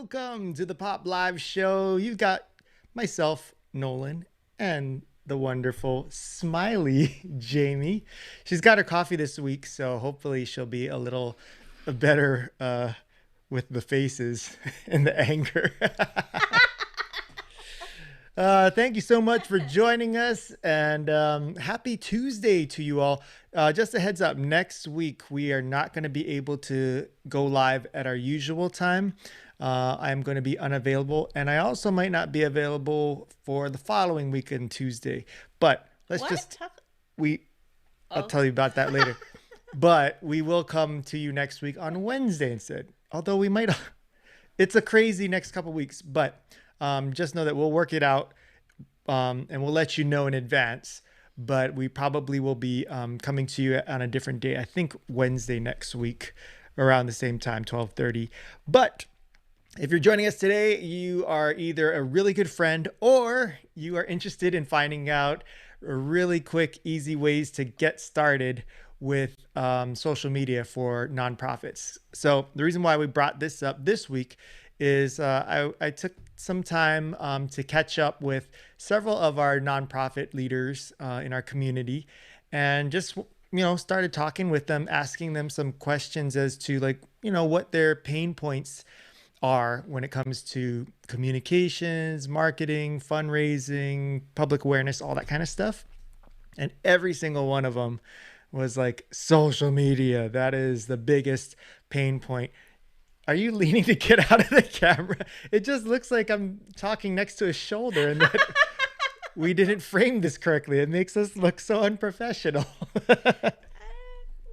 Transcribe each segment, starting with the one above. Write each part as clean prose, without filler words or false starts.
welcome to the Pop Live Show. You've got myself, Nolan, and the wonderful, smiley Jamie. She's got her coffee this week, so hopefully she'll be a little better with the faces and the anger. Thank you so much for joining us, and happy Tuesday to you all. Just a heads up, next week we are not going to be able to go live at our usual time. I'm going to be unavailable, and I also might not be available for the following weekend, Tuesday. But let's What? just Talk- we I'll Oh, tell you about that later. But we will come to you next week on Wednesday instead. Although we might, it's a crazy next couple weeks, but just know that we'll work it out, and we'll let you know in advance. But we probably will be coming to you on a different day. I think Wednesday next week, around the same time, 12:30. But if you're joining us today, you are either a really good friend or you are interested in finding out really quick, easy ways to get started with social media for nonprofits. So, the reason why we brought this up this week is I took some time to catch up with several of our nonprofit leaders in our community and just started talking with them, asking them some questions as to, like, what their pain points are when it comes to communications, marketing, fundraising, public awareness, all that kind of stuff. And every single one of them was like, social media, that is the biggest pain point. Are you leaning to get out of the camera? It just looks like I'm talking next to his shoulder and that we didn't frame this correctly. It makes us look so unprofessional. I'm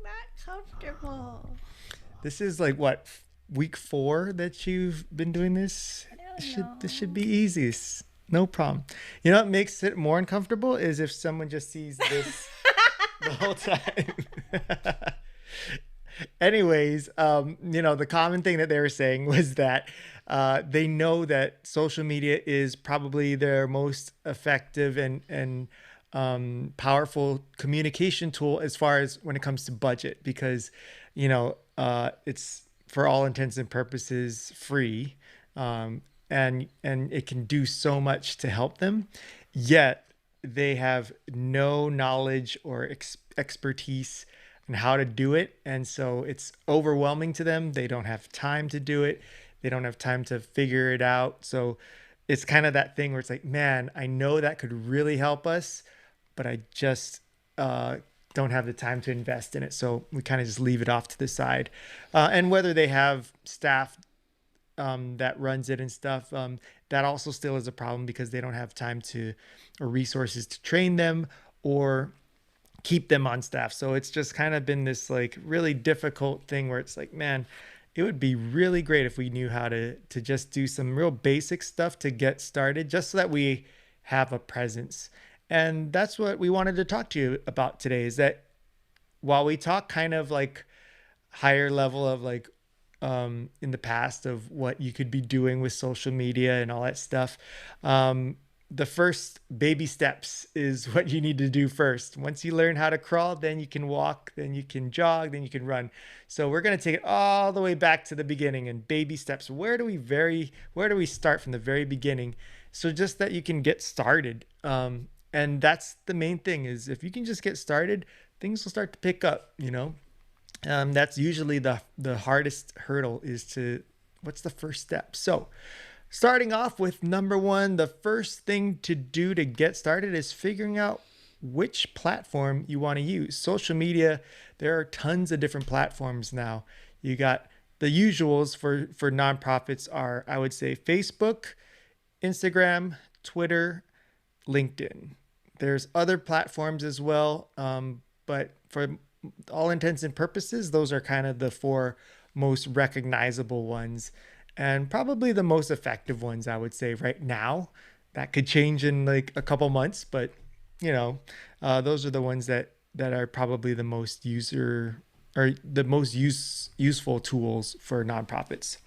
not comfortable. This is like what, week 4 that you've been doing this? I don't This should know. be easy. No problem. You know what makes it more uncomfortable is if someone just sees this the whole time. Anyways, the common thing that they were saying was that they know that social media is probably their most effective and powerful communication tool as far as when it comes to budget, because it's for all intents and purposes free, and it can do so much to help them. Yet they have no knowledge or expertise on how to do it, and so it's overwhelming to them. They don't have time to do it. They don't have time to figure it out. So it's kind of that thing where it's like, man, I know that could really help us, but I just don't have the time to invest in it. So we kind of just leave it off to the side. And whether they have staff that runs it and stuff, that also still is a problem because they don't have time to or resources to train them or keep them on staff. So it's just kind of been this like really difficult thing where it's like, man, it would be really great if we knew how to just do some real basic stuff to get started, just so that we have a presence. And that's what we wanted to talk to you about today, is that while we talk kind of like higher level of like in the past of what you could be doing with social media and all that stuff, the first baby steps is what you need to do first. Once you learn how to crawl, then you can walk, then you can jog, then you can run. So we're going to take it all the way back to the beginning and baby steps. Where do we start from the very beginning? So just that you can get started. And that's the main thing, is if you can just get started, things will start to pick up. That's usually the hardest hurdle, is to what's the first step. So starting off with number one, the first thing to do to get started is figuring out which platform you want to use. Social media, there are tons of different platforms now. You got the usuals for nonprofits are, I would say, Facebook, Instagram, Twitter, LinkedIn. There's other platforms as well, but for all intents and purposes, those are kind of the 4 most recognizable ones and probably the most effective ones, I would say, right now. That could change in like a couple months, but those are the ones that are probably the most useful tools for nonprofits.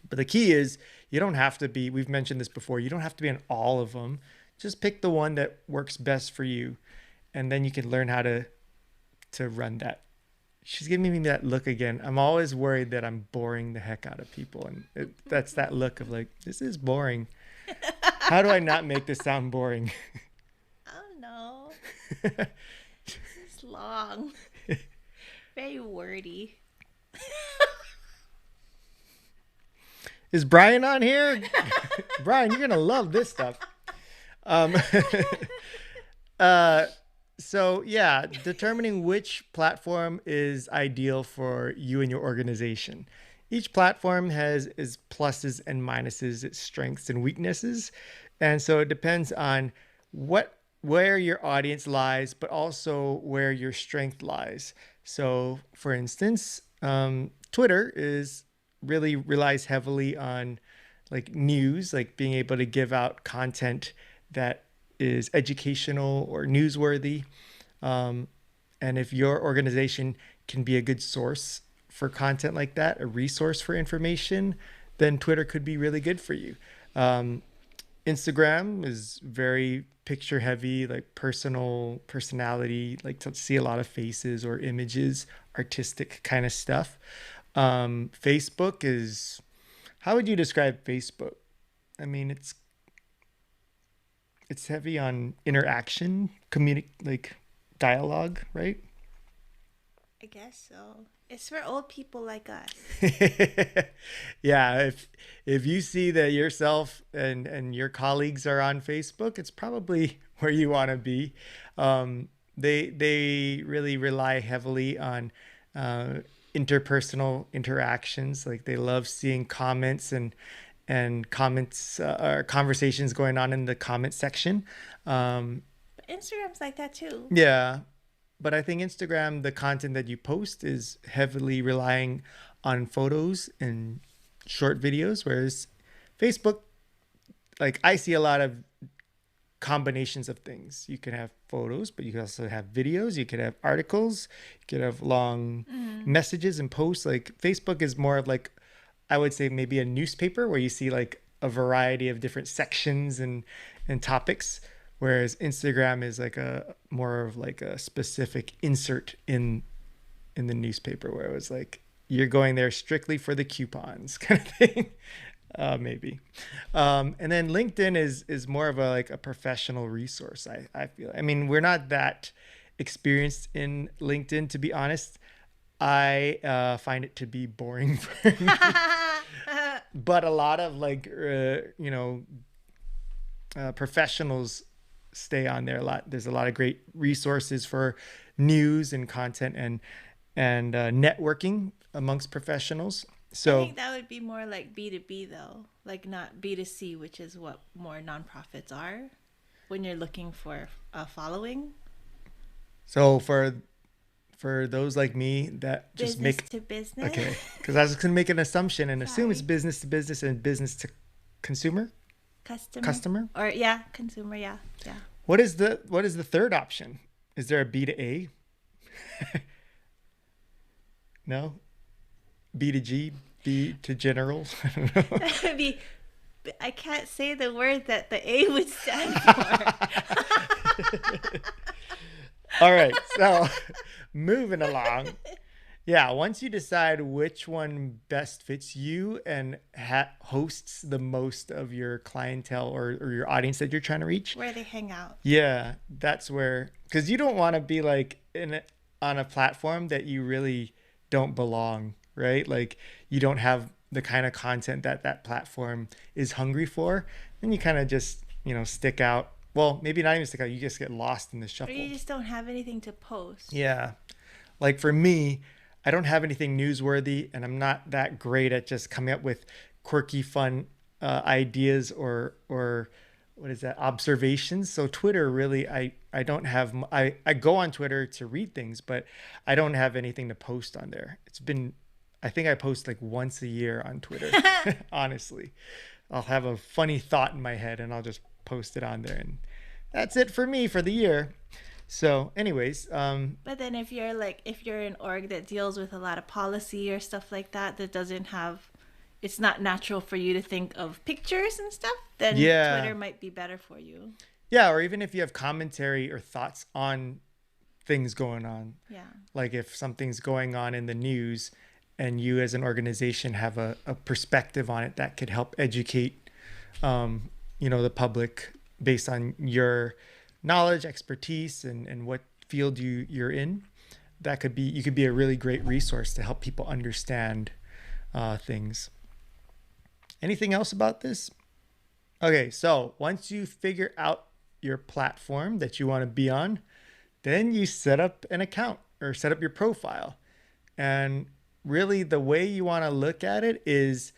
But the key is, you don't have to be, we've mentioned this before, you don't have to be on all of them. Just pick the one that works best for you, and then you can learn how to run that She's giving me that look again. I'm always worried that I'm boring the heck out of people, and that's that look of like, this is boring. How do I not make this sound boring? Oh no, it's long, very wordy. Is Brian on here? Brian, you're gonna love this stuff. Um, so yeah, determining which platform is ideal for you and your organization. Each platform has its pluses and minuses, its strengths and weaknesses, and so it depends on where your audience lies, but also where your strength lies. So, for instance, Twitter is really relies heavily on like news, like being able to give out content that is educational or newsworthy. Um, and if your organization can be a good source for content like that, a resource for information, then Twitter could be really good for you. Um, Instagram is very picture heavy, like personality, like to see a lot of faces or images, artistic kind of stuff. Facebook is, how would you describe Facebook? I mean, it's heavy on interaction, like dialogue, right? I guess so. It's for old people like us. Yeah, if you see that yourself and your colleagues are on Facebook, it's probably where you want to be. They really rely heavily on uh, interpersonal interactions. Like they love seeing comments and comments or conversations going on in the comment section. Um, But Instagram's like that too. yeah, but I think Instagram, the content that you post is heavily relying on photos and short videos, whereas Facebook, like I see a lot of combinations of things. You can have photos, but you can also have videos, you could have articles, you could have long messages and posts. Like Facebook is more of like, I would say maybe a newspaper where you see like a variety of different sections and topics, whereas Instagram is like a more of like a specific insert in the newspaper where it was like you're going there strictly for the coupons kind of thing. Maybe. And then LinkedIn is more of a like a professional resource. I feel. I mean, we're not that experienced in LinkedIn, to be honest. I find it to be boring for me. But a lot of like professionals stay on there a lot. There's a lot of great resources for news and content and networking amongst professionals. I So think that would be more like B2B though, like not B2C, which is what more nonprofits are when you're looking for a following. so for those like me that just Business make to business. okay, because I was going to make an assumption and assume it's Sorry. business to business and business to consumer Customer. customer. Or yeah, consumer, yeah. Yeah. What is the third option? Is there a B to A? No, B to G, B to general. I don't know. Be I can't say the word that the A would stand for. All right, so moving along. Yeah, once you decide which one best fits you and hosts the most of your clientele or your audience that you're trying to reach, Where they hang out. yeah, that's where, because you don't want to be like on a platform that you really don't belong, right? Like you don't have the kind of content that that platform is hungry for, and you kind of just stick out. Well, maybe not even stick out. You just get lost in the Or shuffle. you just don't have anything to post. Yeah. Like for me, I don't have anything newsworthy and I'm not that great at just coming up with quirky, fun ideas or what is that, observations. So Twitter really, I don't have, I go on Twitter to read things, but I don't have anything to post on there. I think I post like once a year on Twitter, honestly. I'll have a funny thought in my head and I'll just post it on there. And that's it for me for the year. So anyways, But then if you're an org that deals with a lot of policy or stuff like that that doesn't have it's not natural for you to think of pictures and stuff, then Yeah. Twitter might be better for you. yeah, or even if you have commentary or thoughts on things going on. Yeah. Like if something's going on in the news and you as an organization have a perspective on it that could help educate, the public based on your knowledge, expertise, and what field you're in, you could be a really great resource to help people understand things. Anything else about this? Okay, so once you figure out your platform that you want to be on, then you set up an account or set up your profile. And really the way you want to look at it is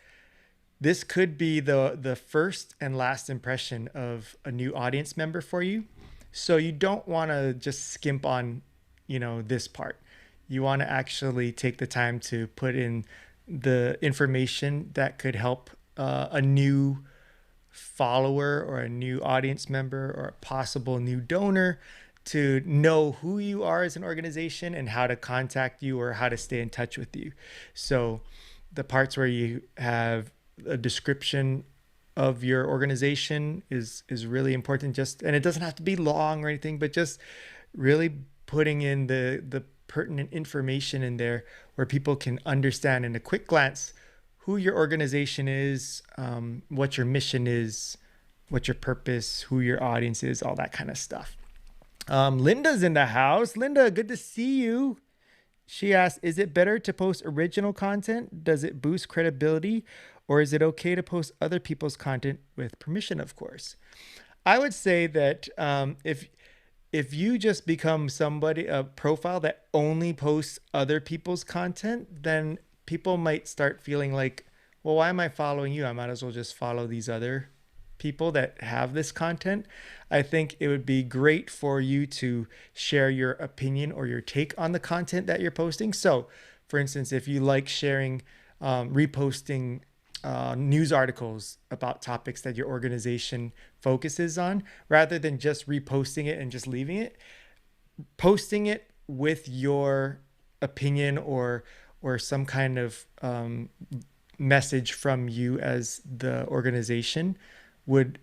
this could be the first and last impression of a new audience member for you. So you don't want to just skimp on, this part. You want to actually take the time to put in the information that could help a new follower or a new audience member or a possible new donor to know who you are as an organization and how to contact you or how to stay in touch with you. So the parts where you have a description of your organization is really important. And it doesn't have to be long or anything, but just really putting in the pertinent information in there where people can understand in a quick glance who your organization is, what your mission is, what your purpose, who your audience is, all that kind of stuff. Linda's in the house. Linda, good to see you. She asked, is it better to post original content? Does it boost credibility? Or is it okay to post other people's content with permission, of course? I would say that if you just become a profile that only posts other people's content, then people might start feeling like, well, why am I following you? I might as well just follow these other people that have this content. I think it would be great for you to share your opinion or your take on the content that you're posting. So, for instance, if you like sharing, reposting news articles about topics that your organization focuses on, rather than just reposting it and just leaving it, posting it with your opinion or some kind of message from you as the organization would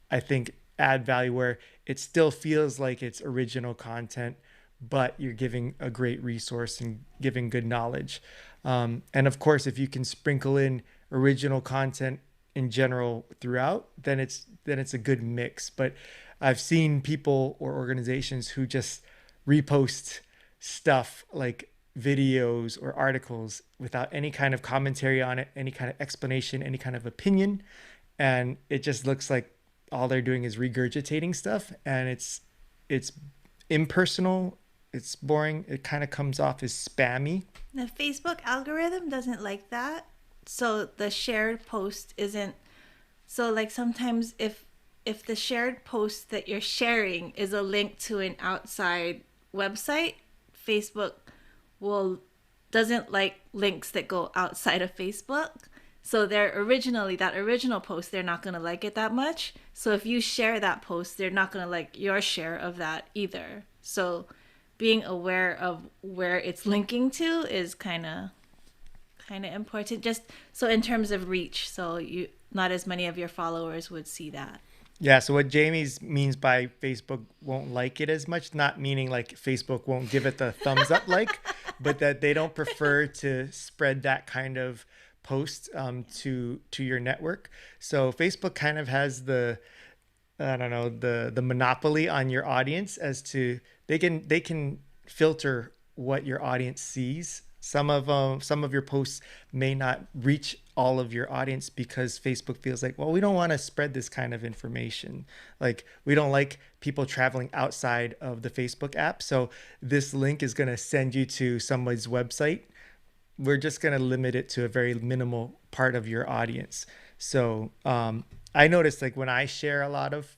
I think add value, where it still feels like it's original content, but you're giving a great resource and giving good knowledge. And of course, if you can sprinkle in original content in general throughout, then it's a good mix. But I've seen people or organizations who just repost stuff like videos or articles without any kind of commentary on it, any kind of explanation, any kind of opinion. And it just looks like all they're doing is regurgitating stuff, and it's impersonal, it's boring, it kind of comes off as spammy. The Facebook algorithm doesn't like that. So the shared post isn't, so like sometimes if the shared post that you're sharing is a link to an outside website, Facebook doesn't like links that go outside of Facebook. So that original post, they're not going to like it that much. So if you share that post, they're not going to like your share of that either. So being aware of where it's linking to is kind of important, just so in terms of reach, so you not as many of your followers would see that. Yeah, so what Jamie's means by Facebook won't like it as much, not meaning like Facebook won't give it the thumbs up but that they don't prefer to spread that kind of post to your network. So Facebook kind of has the monopoly on your audience as to they can filter what your audience sees. Some of your posts may not reach all of your audience because Facebook feels like, well, we don't want to spread this kind of information. Like, we don't like people traveling outside of the Facebook app. So this link is going to send you to somebody's website. We're just going to limit it to a very minimal part of your audience. So I noticed, like, when I share a lot of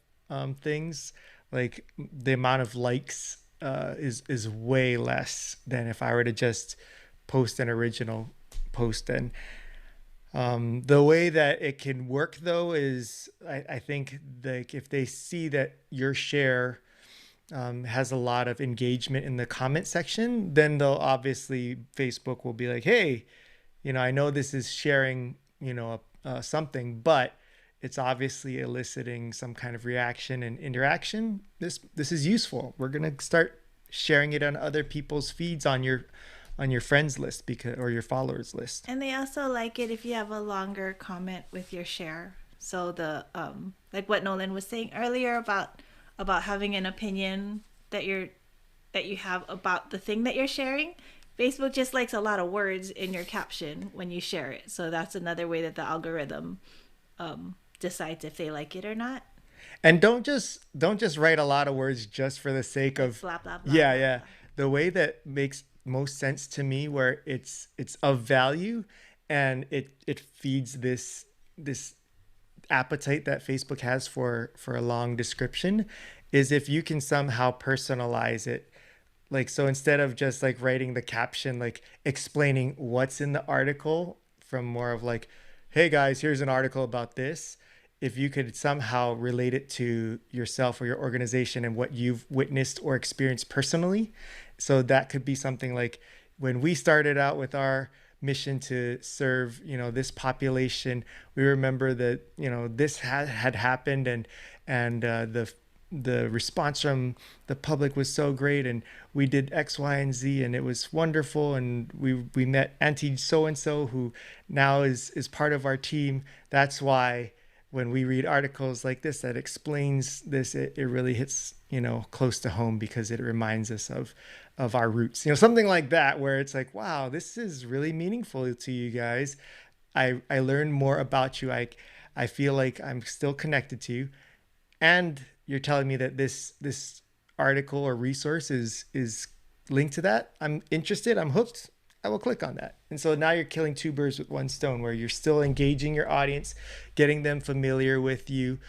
things, like the amount of likes is way less than if I were to just post an original post. And the way that it can work though is I think that if they see that your share has a lot of engagement in the comment section, then they'll obviously, Facebook will be like, hey, I know this is sharing, something, but it's obviously eliciting some kind of reaction and interaction. This is useful. We're going to start sharing it on other people's feeds on your friends list because or your followers list. And they also like it if you have a longer comment with your share. So the like what Nolan was saying earlier about having an opinion that you have about the thing that you're sharing. Facebook just likes a lot of words in your caption when you share it. So that's another way that the algorithm decides if they like it or not. And don't just write a lot of words just for the sake Like of blah blah blah yeah, blah yeah. blah. The way that makes most sense to me where it's of value and it feeds this appetite that Facebook has for a long description is if you can somehow personalize it. Like so instead of just like writing the caption like explaining what's in the article from more of like hey guys, here's an article about this, if you could somehow relate it to yourself or your organization and what you've witnessed or experienced personally. So that could be something like when we started out with our mission to serve, this population, we remember that, this had happened and the response from the public was so great and we did X, Y, and Z and it was wonderful and we met Auntie so and so who now is part of our team. That's why when we read articles like this that explains this, it really hits, close to home because it reminds us of our roots, something like that, where it's like, wow, this is really meaningful to you guys. I learned more about you. I feel like I'm still connected to you. And you're telling me that this article or resource is linked to that. I'm interested. I'm hooked. I will click on that. And so now you're killing two birds with one stone, where you're still engaging your audience, getting them familiar with you,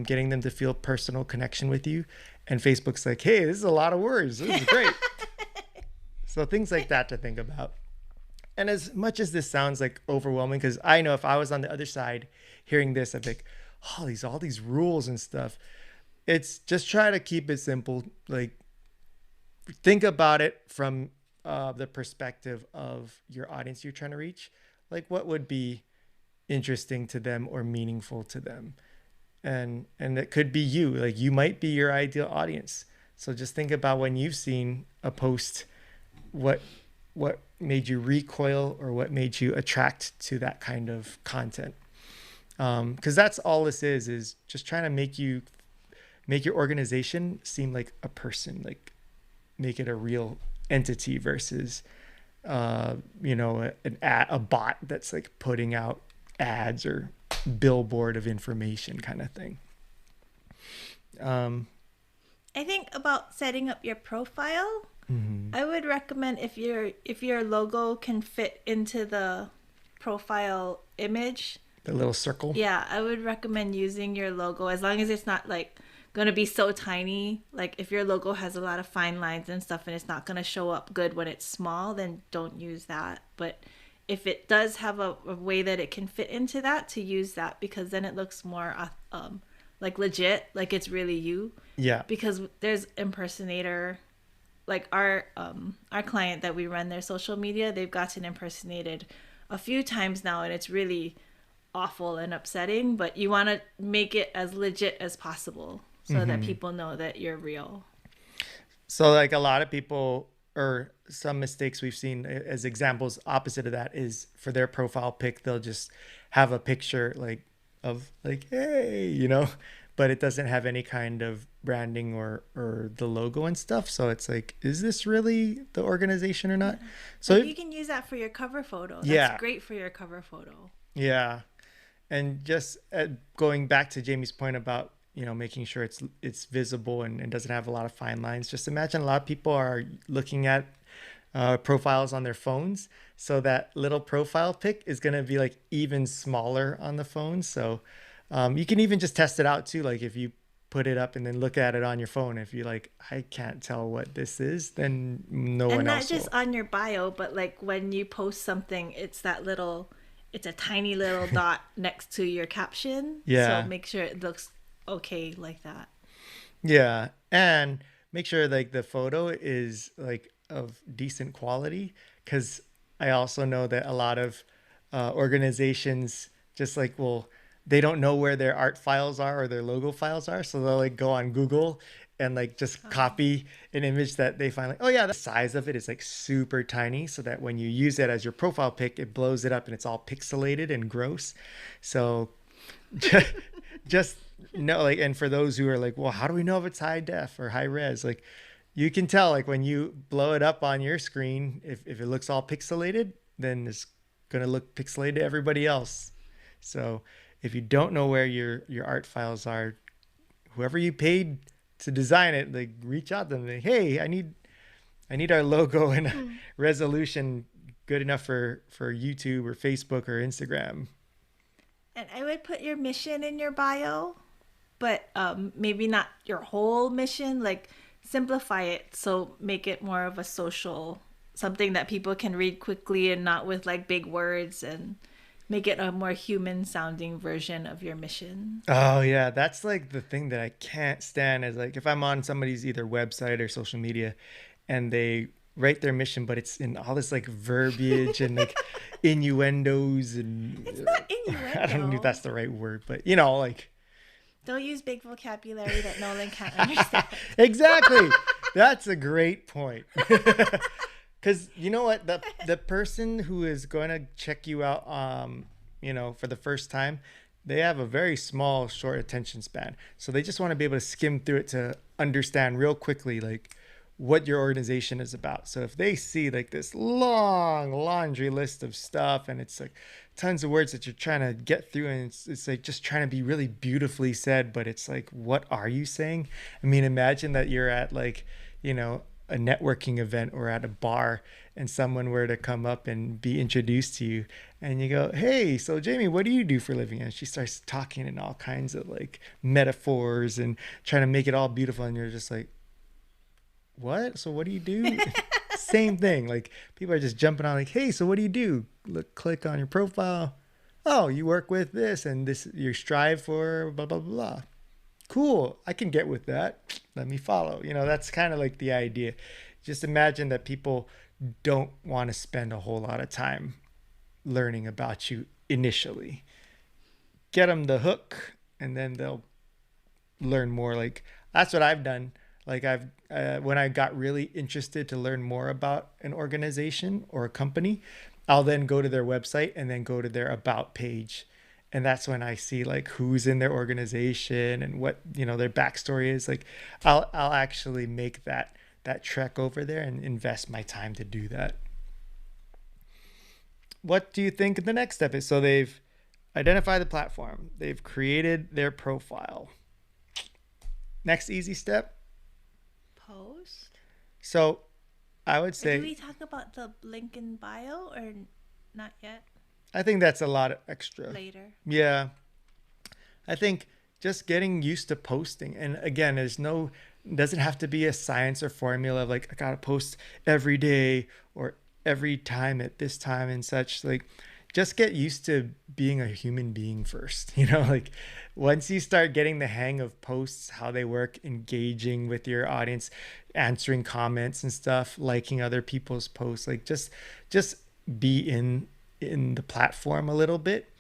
getting them to feel personal connection with you. And Facebook's like, hey, this is a lot of words. This is great. So things like that to think about. And as much as this sounds like overwhelming, because I know if I was on the other side hearing this, I'd be like, oh, all these rules and stuff. It's just try to keep it simple. Like think about it from the perspective of your audience you're trying to reach. Like what would be interesting to them or meaningful to them, and it could be you. Like you might be your ideal audience. So just think about when you've seen a post, what made you recoil or what made you attract to that kind of content. Because that's all this is just trying to make your organization seem like a person, like make it a real entity versus a bot that's like putting out ads or billboard of information kind of thing. I think about setting up your profile. Mm-hmm. I would recommend if your logo can fit into the profile image. The little circle. Yeah, I would recommend using your logo as long as it's not like going to be so tiny. Like if your logo has a lot of fine lines and stuff and it's not going to show up good when it's small, then don't use that. But if it does have a way that it can fit into that, to use that, because then it looks more like legit, like it's really you. Yeah. Because there's impersonator, like our client that we run their social media, they've gotten impersonated a few times now, and it's really awful and upsetting. But you want to make it as legit as possible so that people know that you're real. So like a lot of people, or some mistakes we've seen as examples opposite of that, is for their profile pic they'll just have a picture like of like hey, but it doesn't have any kind of branding or the logo and stuff. So it's like, is this really the organization or not? So Like you can use that for your cover photo. That's Yeah. great for your cover photo. Yeah. And just going back to Jamie's point about, making sure it's visible and doesn't have a lot of fine lines. Just imagine a lot of people are looking at profiles on their phones. So that little profile pic is going to be like even smaller on the phone. So you can even just test it out too. Like if you put it up and then look at it on your phone, if you like, I can't tell what this is, then no And one not else just will. on your bio, but like when you post something, it's a tiny little dot next to your caption. Yeah. So make sure it looks okay like that. Yeah, and make sure like the photo is like of decent quality, because I also know that a lot of organizations just like they don't know where their art files are or their logo files are, so they'll like go on Google and like just copy an image that they find like, oh yeah, the size of it is like super tiny, so that when you use it as your profile pic, it blows it up and it's all pixelated and gross. So just know, like, and for those who are like, well, how do we know if it's high def or high res? Like, you can tell, like, when you blow it up on your screen, if it looks all pixelated, then it's gonna look pixelated to everybody else. So if you don't know where your art files are, whoever you paid to design it, like, reach out to them. Like, hey, I need our logo in a resolution good enough for YouTube or Facebook or Instagram. And I would put your mission in your bio, but maybe not your whole mission. Like simplify it, so make it more of a social, something that people can read quickly and not with like big words, and make it a more human sounding version of your mission. Oh yeah, that's like the thing that I can't stand is like if I'm on somebody's either website or social media and they write their mission, but it's in all this like verbiage and like innuendos and It's not I don't know if innuendo. that's the right word, but you know, like Don't use big vocabulary that Nolan can't understand. exactly. That's a great point. Because you know what, the person who is going to check you out, for the first time, they have a very small, short attention span. So they just want to be able to skim through it to understand real quickly, like what your organization is about. So if they see like this long laundry list of stuff and it's like tons of words that you're trying to get through and it's like just trying to be really beautifully said, but it's like, what are you saying? I mean, imagine that you're at like, a networking event or at a bar and someone were to come up and be introduced to you and you go, hey, so Jamie, what do you do for a living? And she starts talking in all kinds of like metaphors and trying to make it all beautiful. And you're just like, what? So what do you do? Same thing. Like people are just jumping on like, hey, so what do you do? Look, click on your profile. Oh, you work with this and this, you strive for blah, blah, blah. Cool. I can get with that. Let me follow. That's kind of like the idea. Just imagine that people don't want to spend a whole lot of time learning about you initially. Get them the hook and then they'll learn more. Like that's what I've done. Like when I got really interested to learn more about an organization or a company, I'll then go to their website and then go to their about page. And that's when I see like who's in their organization and what, their backstory is. Like I'll actually make that trek over there and invest my time to do that. What do you think the next step is? So they've identified the platform. They've created their profile. Next easy step. Post? So I would Or say, do we talk about the link in bio or not yet? I think that's a lot of extra. Later. Yeah. I think just getting used to posting. And again, doesn't have to be a science or formula of like, I got to post every day or every time at this time and such. Like, just get used to being a human being first. Like once you start getting the hang of posts, how they work, engaging with your audience, answering comments and stuff, liking other people's posts, like just be in the platform a little bit.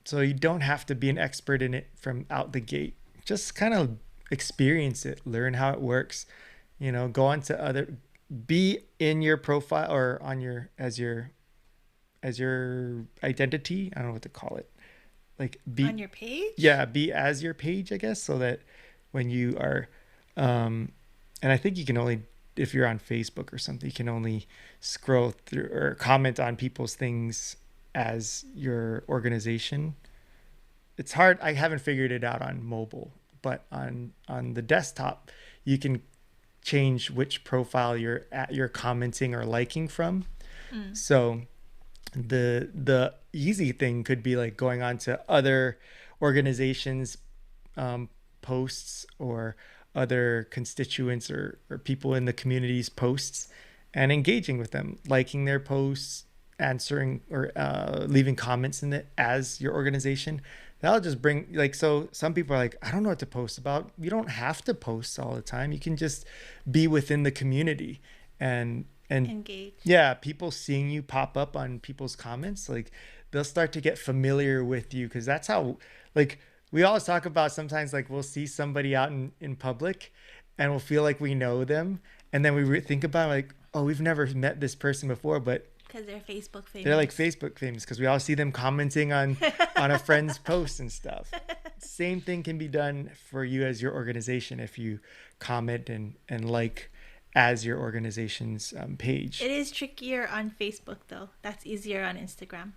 So you don't have to be an expert in it from out the gate. Just kind of experience it, learn how it works, go on to be in your profile or on as your identity. I don't know what to call it. Like be On your page? yeah, be as your page, I guess, so that when you are, and I think you can only, if you're on Facebook or something, you can only scroll through or comment on people's things as your organization. It's hard. I haven't figured it out on mobile, but on the desktop, you can change which profile you're commenting or liking from. So the easy thing could be like going on to other organizations posts or other constituents or people in the community's posts and engaging with them, liking their posts, answering or leaving comments in it as your organization. That'll just bring like, so some people are like, I don't know what to post about. You don't have to post all the time. You can just be within the community and Engage. yeah, people seeing you pop up on people's comments, like they'll start to get familiar with you, because that's how, like, we always talk about sometimes like we'll see somebody out in public and we'll feel like we know them, and then we think about it, like, oh, we've never met this person before, but Because they're Facebook famous. they're like Facebook famous because we all see them commenting on a friend's posts and stuff. Same thing can be done for you as your organization if you comment and like as your organization's page. It is trickier on Facebook though. That's easier on Instagram.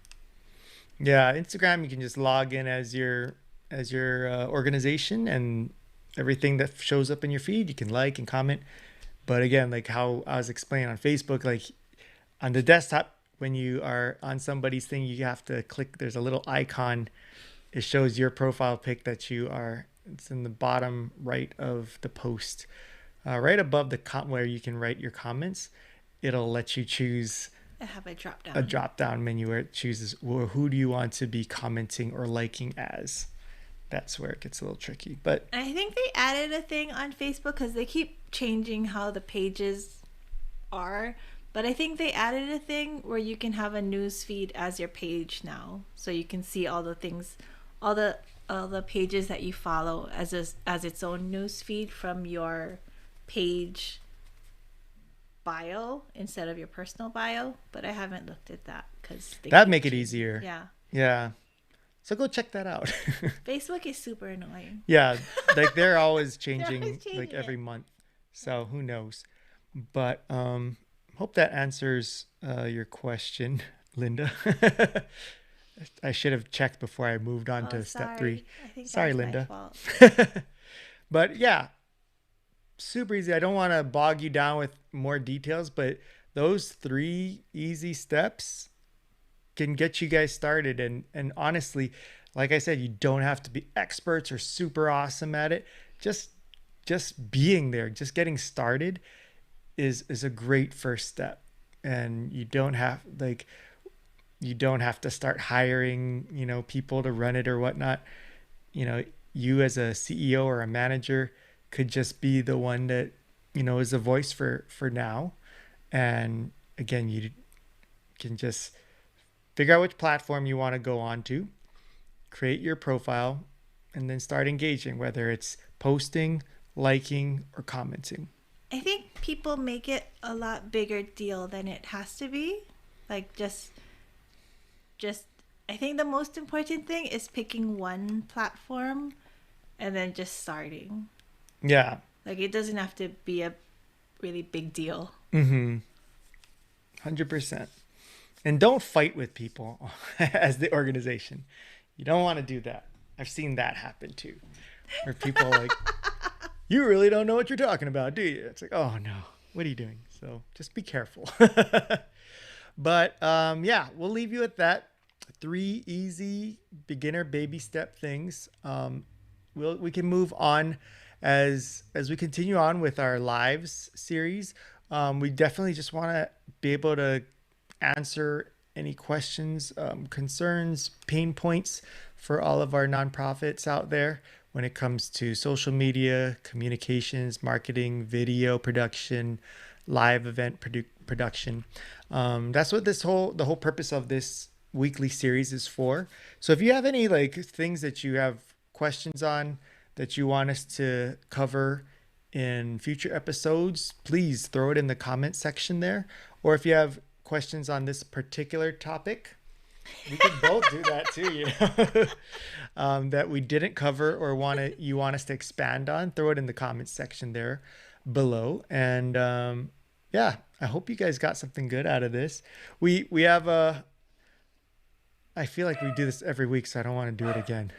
Yeah, Instagram, you can just log in as your organization, and everything that shows up in your feed you can like and comment. But again, like how I was explaining on Facebook, like on the desktop, when you are on somebody's thing, you have to click. There's a little icon. It shows your profile pic that you are. It's in the bottom right of the post, right above the where you can write your comments. It'll let you choose I have a drop down. a drop down menu where it chooses, well, who do you want to be commenting or liking as. That's where it gets a little tricky. But I think they added a thing on Facebook because they keep changing how the pages are. But I think they added a thing where you can have a news feed as your page now, so you can see all the things, all the pages that you follow as its own news feed from your page bio instead of your personal bio. But I haven't looked at that because that'd make it easier. Yeah. Yeah. So go check that out. Facebook is super annoying. Yeah, like they're always changing, changing like every it. month. So who knows? But hope that answers your question, Linda. I should have checked before I moved on to step 3. I think Sorry, that's Linda. my fault. But yeah, super easy. I don't want to bog you down with more details, but those 3 easy steps can get you guys started. And honestly, like I said, you don't have to be experts or super awesome at it. Just being there, just getting started is a great first step. And you don't have to start hiring, people to run it or whatnot. You as a CEO or a manager could just be the one that, is a voice for now. And again, you can just figure out which platform you want to go on to, create your profile, and then start engaging, whether it's posting, liking, or commenting. I think people make it a lot bigger deal than it has to be. Like just I think the most important thing is picking one platform and then just starting. Yeah. Like it doesn't have to be a really big deal. 100%. And don't fight with people as the organization. You don't want to do that. I've seen that happen too. Where people are like, you really don't know what you're talking about, do you? It's like, oh no, what are you doing? So just be careful. But yeah, we'll leave you at that. 3 easy beginner baby step things. We can move on as we continue on with our lives series. We definitely just want to be able to answer any questions, concerns, pain points for all of our nonprofits out there when it comes to social media, communications, marketing, video production, live event production. That's what the whole purpose of this weekly series is for. So if you have any things that you have questions on that you want us to cover in future episodes, please throw it in the comment section there. Or if you have questions on this particular topic, we can both do that too, that we didn't cover or you want us to expand on, throw it in the comments section there below. And yeah, I hope you guys got something good out of this. We have I feel like we do this every week, so I don't want to do it again.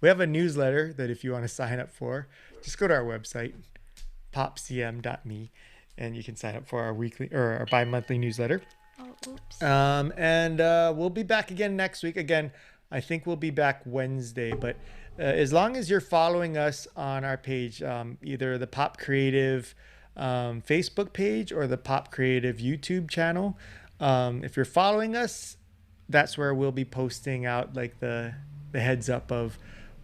We have a newsletter that if you want to sign up for, just go to our website, popcm.me, and you can sign up for our weekly or our bi-monthly newsletter. Oh, oops. And we'll be back again next week. Again, I think we'll be back Wednesday, but as long as you're following us on our page, either the Pop Creative Facebook page or the Pop Creative YouTube channel, if you're following us, that's where we'll be posting out the heads up of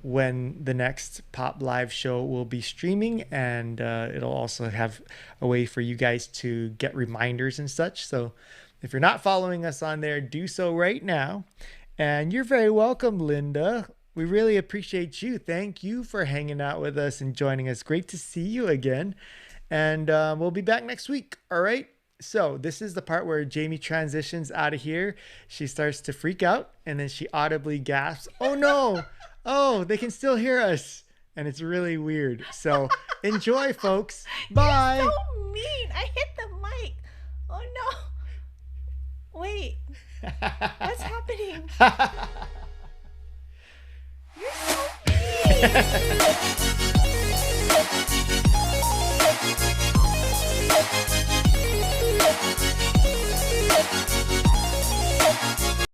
when the next Pop Live show will be streaming, and it'll also have a way for you guys to get reminders and such. So if you're not following us on there, do so right now. And you're very welcome, Linda. We really appreciate you. Thank you for hanging out with us and joining us. Great to see you again. And we'll be back next week. All right. So this is the part where Jamie transitions out of here. She starts to freak out and then she audibly gasps, "Oh no. Oh, they can still hear us." And it's really weird. So enjoy, folks. Bye. You're so mean. I hit the mic. Oh no. Wait. What's happening? You're so mean.